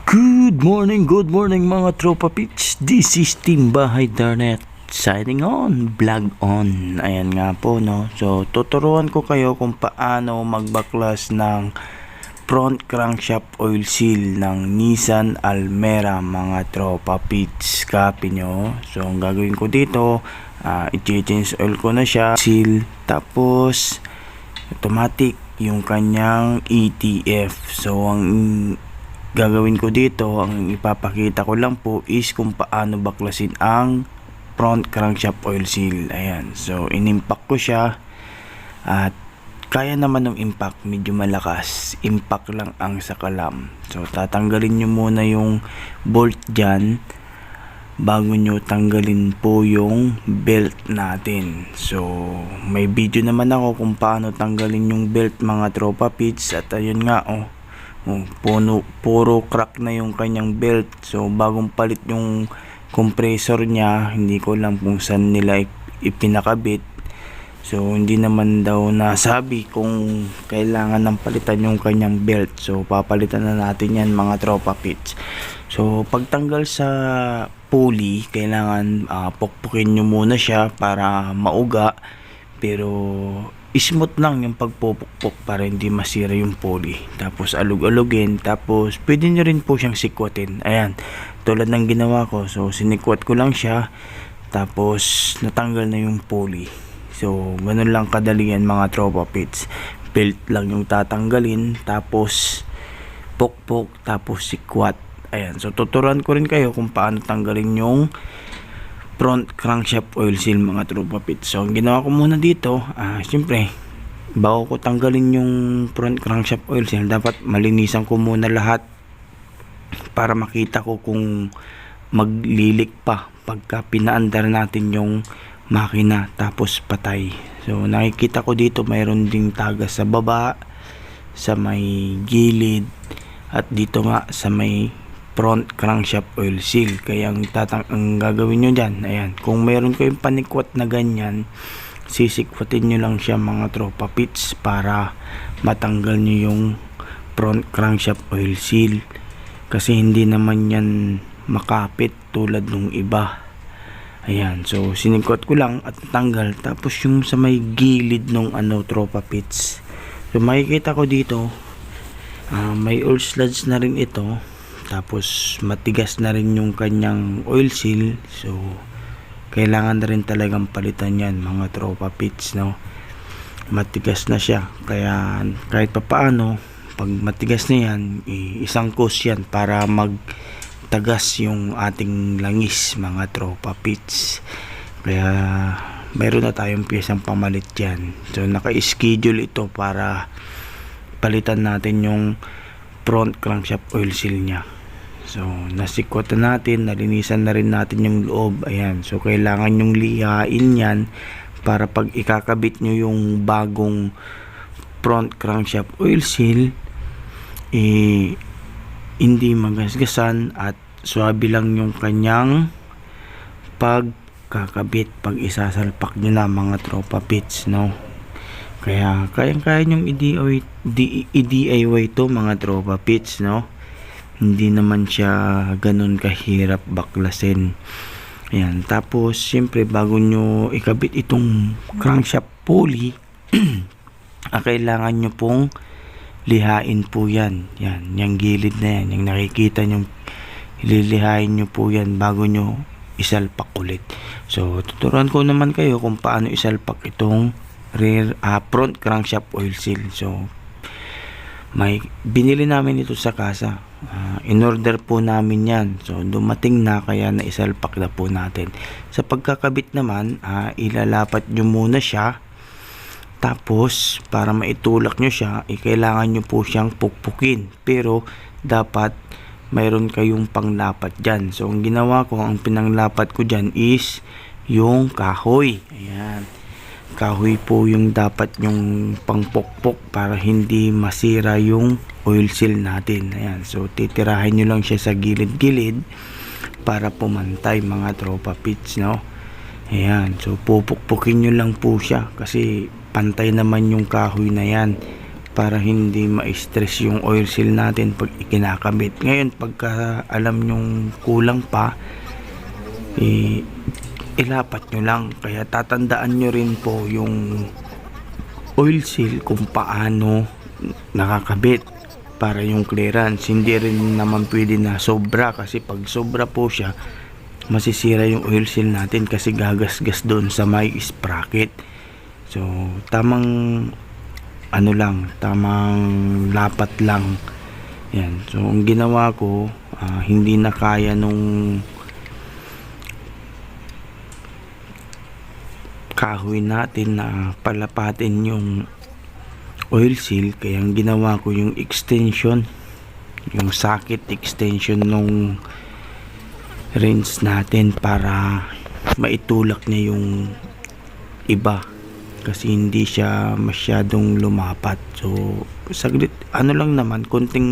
Good morning mga tropa pitch. This is Team Bahay Darnet signing on, vlog on. Ayan nga po no. So tuturuan ko kayo kung paano magbaklas ng front crankshaft oil seal ng Nissan Almera mga tropa pitch. Copy nyo. So ang gagawin ko dito, i-change oil ko na siya, seal, tapos automatic yung kanyang ETF. So ang gagawin ko dito, ang ipapakita ko lang po is kung paano baklasin ang front crankshaft oil seal. Ayan, so inimpak ko siya at kaya naman ng impact, medyo malakas, impact lang ang sakalam. So tatanggalin nyo muna yung bolt dyan bago nyo tanggalin po yung belt natin. So may video naman ako kung paano tanggalin yung belt mga tropa pits. At ayun nga puro crack na yung kanyang belt. So bagong palit yung compressor niya, hindi ko lang kung saan nila ipinakabit. So hindi naman daw nasabi kung kailangan ng palitan yung kanyang belt. So papalitan na natin yan mga tropa pits. So pagtanggal sa pulley, kailangan pukpukin nyo muna siya para mauga, pero smooth lang yung pagpupukpok para hindi masira yung pulley. Tapos alug-alugin, tapos pwede nyo rin po siyang sikwatin. Ayan, tulad ng ginawa ko. So sinikwat ko lang siya, tapos natanggal na yung pulley. So ganun lang kadali yan mga tropa pits. Belt lang yung tatanggalin, tapos pukpok, tapos sikwat. Ayan, so tuturuan ko rin kayo kung paano tanggalin yung front crankshaft oil seal mga tropa pits. So ang ginawa ko muna dito, siyempre bago ko tanggalin yung front crankshaft oil seal, dapat malinisan ko muna lahat para makita ko kung maglilik pa pagka pinaandar natin yung makina tapos patay. So nakikita ko dito mayroon ding tagas sa baba, sa may gilid, at dito nga sa may front crankshaft oil seal. Kaya ang gagawin nyo dyan, ayan, kung meron kayong panikwat na ganyan, sisikwatin nyo lang siya mga tropa pits para matanggal nyo yung front crankshaft oil seal, kasi hindi naman yan makapit tulad nung iba. Ayan, so sinikwat ko lang at tanggal. Tapos yung sa may gilid nung tropa pits, so makikita ko dito may oil sludge na rin ito, tapos matigas na rin yung kanyang oil seal. So kailangan na rin talagang palitan yan mga tropa pits, no? Matigas na siya, kaya kahit pa paano, pag matigas na yan, isang kus yan para magtagas yung ating langis mga tropa pits. Kaya mayroon na tayong piyesang pamalit yan. So naka-schedule ito para palitan natin yung front crankshaft oil seal nya. So nasikwat na natin, nalinisan na rin natin yung loob. Ayan, so kailangan yung lihain yan para pag ikakabit nyo yung bagong front crankshaft oil seal, hindi magasgasan at swabe lang yung kanyang pagkakabit pag isasalpak nyo na mga tropa pits, no? Kaya kaya nyong i-DIY to mga tropa pits, no? Hindi naman siya ganun kahirap baklasin. Ayan, tapos siyempre bago nyo ikabit itong crankshaft pulley, kailangan nyo pong lihain po yan. Yan, yung gilid na yan, yung nakikita nyo, lilihain nyo po yan bago nyo isalpak ulit. So tuturuan ko naman kayo kung paano isalpak itong rear front crankshaft oil seal. So may binili namin ito sa kasa, in order po namin yan. So dumating na, kaya naisalpak na po natin. Sa pagkakabit naman, ilalapat nyo muna siya, tapos para maitulak nyo siya, kailangan nyo po siyang pukpukin, pero dapat mayroon kayong panglapat dyan. So ang ginawa ko, ang pinanglapat ko dyan is yung kahoy. Ayan, kahoy po yung dapat yung pangpokpok para hindi masira yung oil seal natin. Ayan, so titirahin nyo lang siya sa gilid-gilid para pumantay mga tropa pits, no? Ayan, so pupukpukin nyo lang po siya kasi pantay naman yung kahoy na yan para hindi ma-stress yung oil seal natin pag ikinakabit. Ngayon pagka alam nyong kulang pa, ilapat nyo lang. Kaya tatandaan nyo rin po yung oil seal kung paano nakakabit para yung clearance. Hindi rin naman pwede na sobra, kasi pag sobra po siya, masisira yung oil seal natin kasi gagasgas doon sa may sprocket. So tamang tamang lapat lang yan. So ang ginawa ko, hindi na kaya nung kahoy natin na palapatin yung oil seal, kaya ang ginawa ko yung extension, yung socket extension nung rinse natin para maitulak niya yung iba, kasi hindi siya masyadong lumapat. So saglit, lang naman, konting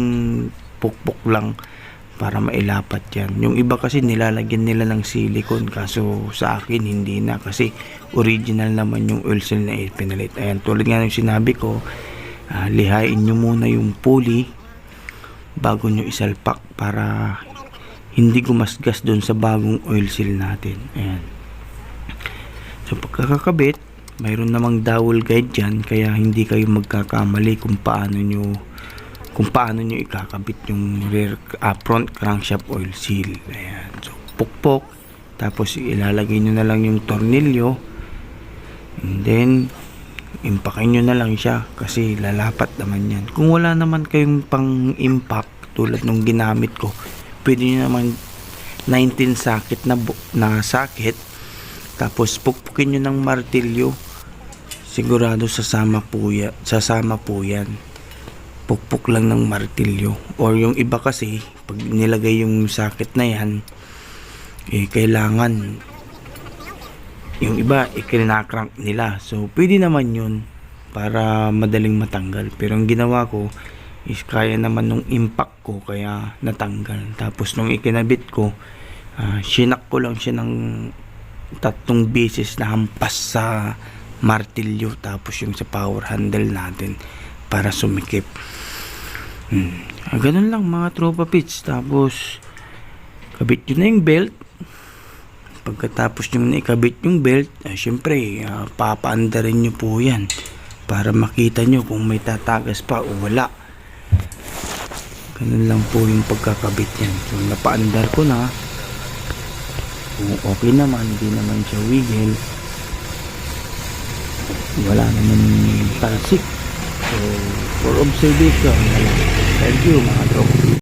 pukpok lang para mailapat yan. Yung iba kasi nilalagyan nila ng silicone, kaso sa akin hindi na, kasi original naman yung oil seal na pinalit. Ayan, tulad nga ng sinabi ko, lihain nyo muna yung pulley bago nyo isalpak para hindi gumasgas doon sa bagong oil seal natin. Ayan. So pagkakabit, mayroon namang dowel guide dyan, kaya hindi kayo magkakamali kung paano nyo ikakabit yung rear front crankshaft oil seal. Ayan. So pukpok, tapos ilalagay nyo na lang yung tornilyo, and then impakin nyo na lang siya kasi lalapat naman yan. Kung wala naman kayong pang impact tulad nung ginamit ko, pwede nyo naman 19 socket na socket, tapos pukpukin nyo ng martilyo. Sigurado sasama po yan. Pukpok lang ng martilyo. Or yung iba kasi pag nilagay yung socket na yan, kailangan yung iba kinakrank nila. So pwede naman yun para madaling matanggal, pero ang ginawa ko is kaya naman nung impact ko, kaya natanggal. Tapos nung ikinabit ko, shinak ko lang siya ng 3 beses na hampas sa martilyo, tapos yung sa power handle natin para sumikip. Ganun lang mga tropa pits. Tapos kabit nyo na yung belt. Pagkatapos nyo na ikabit yung belt, syempre papaandarin nyo po yan para makita nyo kung may tatagas pa o wala. Ganun lang po yung pagkakabit yan. So napaandar ko na, kung okay naman, hindi naman siya wiggle, wala naman talsik. So for observation, thank you mga tropa.